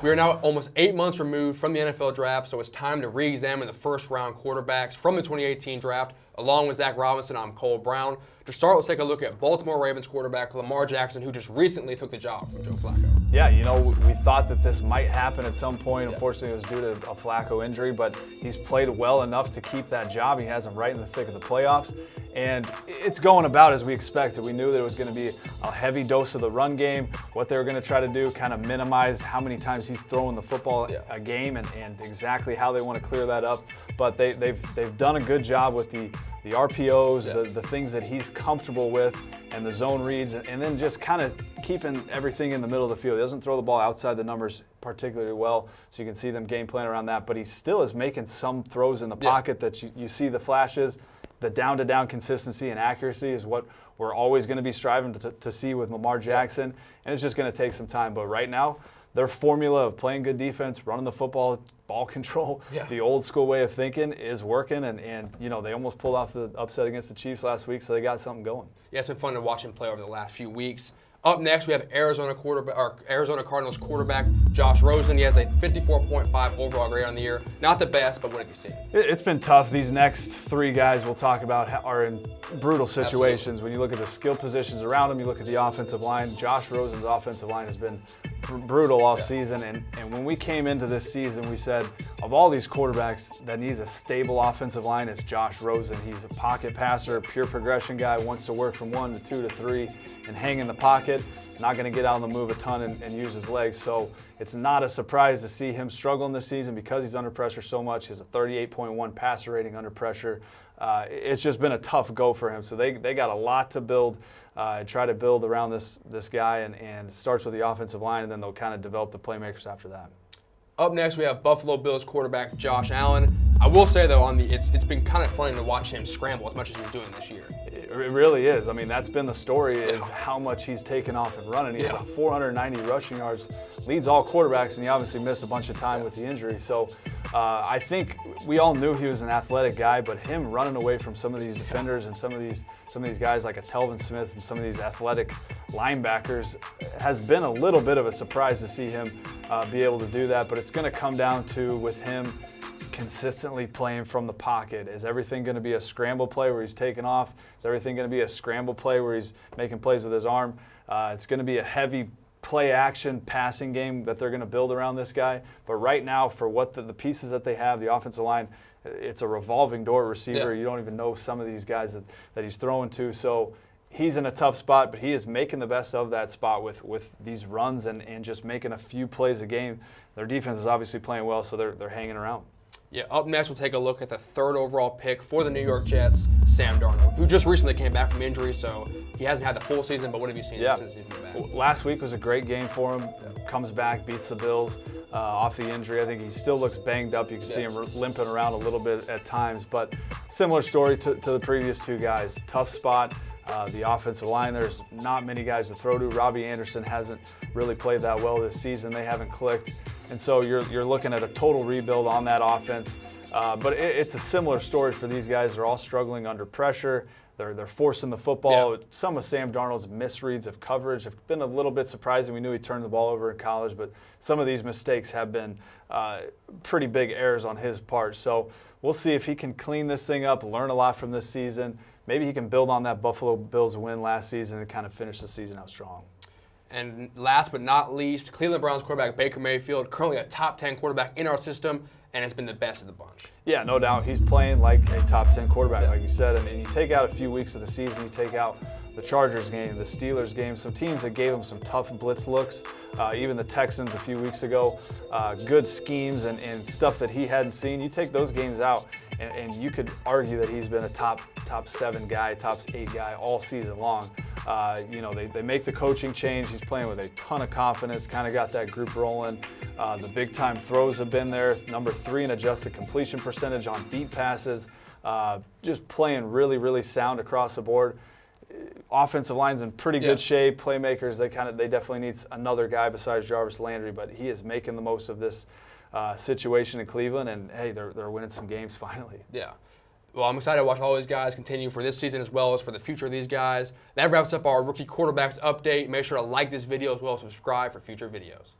We are now almost 8 months removed from the NFL draft, so it's time to re-examine the first-round quarterbacks from the 2018 draft. Along with Zach Robinson, I'm Cole Brown. To start, let's take a look at Baltimore Ravens quarterback Lamar Jackson, who just recently took the job from Joe Flacco. Yeah, you know, we thought that this might happen at some point. Unfortunately, it was due to a Flacco injury, but he's played well enough to keep that job. He has him right in the thick of the playoffs, and it's going about as we expected. We knew that it was going to be a heavy dose of the run game, what they were going to try to do, kind of minimize how many times he's throwing the football a game and exactly how they want to clear that up. But they've done a good job with the RPOs, the things that he's comfortable with, and the zone reads, and then just kind of keeping everything in the middle of the field. He doesn't throw the ball outside the numbers particularly well, so you can see them game plan around that. But he still is making some throws in the pocket that you see the flashes. The down-to-down consistency and accuracy is what we're always going to be striving to see with Lamar Jackson, and it's just going to take some time. But right now, their formula of playing good defense, running the football, ball control, the old school way of thinking is working, and you know, they almost pulled off the upset against the Chiefs last week, so they got something going. Yeah, it's been fun to watch him play over the last few weeks. Up next, we have Arizona Cardinals quarterback Josh Rosen. He has a 54.5 overall grade on the year. Not the best, but what have you seen? It's been tough. These next three guys we'll talk about are in brutal situations. Absolutely. When you look at the skill positions around them, you look at the offensive line. Josh Rosen's offensive line has been brutal all season, and when we came into this season, we said of all these quarterbacks that needs a stable offensive line, it's Josh Rosen. He's a pocket passer, pure progression guy, wants to work from 1 to 2 to 3 and hang in the pocket, not going to get out on the move a ton and use his legs. So it's not a surprise to see him struggling this season because he's under pressure so much. He has a 38.1 passer rating under pressure. It's just been a tough go for him. So they got a lot to build, try to build around this guy, and it starts with the offensive line, and then they'll kind of develop the playmakers after that. Up next, we have Buffalo Bills quarterback Josh Allen. I will say, though, it's been kind of funny to watch him scramble as much as he's doing this year. It really is. I mean, that's been the story, is how much he's taken off and running. He has 490 rushing yards, leads all quarterbacks, and he obviously missed a bunch of time with the injury. So I think we all knew he was an athletic guy, but him running away from some of these defenders and some of these guys like a Telvin Smith and some of these athletic linebackers has been a little bit of a surprise to see him be able to do that. But it's going to come down to, with him consistently playing from the pocket. Is everything going to be a scramble play where he's taking off? Is everything going to be a scramble play where he's making plays with his arm? It's going to be a heavy play action passing game that they're going to build around this guy. But right now, for what the pieces that they have, the offensive line, it's a revolving door receiver. You don't even know some of these guys that he's throwing to. So he's in a tough spot, but he is making the best of that spot with these runs and just making a few plays a game. Their defense is obviously playing well, so they're hanging around. Yeah, up next, we'll take a look at the third overall pick for the New York Jets, Sam Darnold, who just recently came back from injury, so he hasn't had the full season, but what have you seen since he's been back? Last week was a great game for him. Comes back, beats the Bills off the injury. I think he still looks banged up. You can see him limping around a little bit at times, but similar story to the previous two guys. Tough spot. The offensive line, there's not many guys to throw to. Robbie Anderson hasn't really played that well this season. They haven't clicked. And so you're looking at a total rebuild on that offense. But it's a similar story for these guys. They're all struggling under pressure. They're forcing the football. Yeah. Some of Sam Darnold's misreads of coverage have been a little bit surprising. We knew he turned the ball over in college, but some of these mistakes have been pretty big errors on his part. So we'll see if he can clean this thing up, learn a lot from this season. Maybe he can build on that Buffalo Bills win last season and kind of finish the season out strong. And last but not least, Cleveland Browns quarterback Baker Mayfield, currently a top 10 quarterback in our system, and has been the best of the bunch. Yeah, no doubt. He's playing like a top 10 quarterback, like you said. And you take out a few weeks of the season, you take out the Chargers game, the Steelers game, some teams that gave him some tough blitz looks, even the Texans a few weeks ago, good schemes and stuff that he hadn't seen. You take those games out, and you could argue that he's been a top 7 guy, top 8 guy all season long. They make the coaching change. He's playing with a ton of confidence, kind of got that group rolling. The big-time throws have been there. Number 3 in adjusted completion percentage on deep passes. Just playing really, really sound across the board. Offensive line's in pretty good shape. Playmakers, they definitely need another guy besides Jarvis Landry, but he is making the most of this situation in Cleveland, and hey, they're winning some games finally. Yeah. Well, I'm excited to watch all these guys continue for this season as well as for the future of these guys. That wraps up our rookie quarterbacks update. Make sure to like this video as well as subscribe for future videos.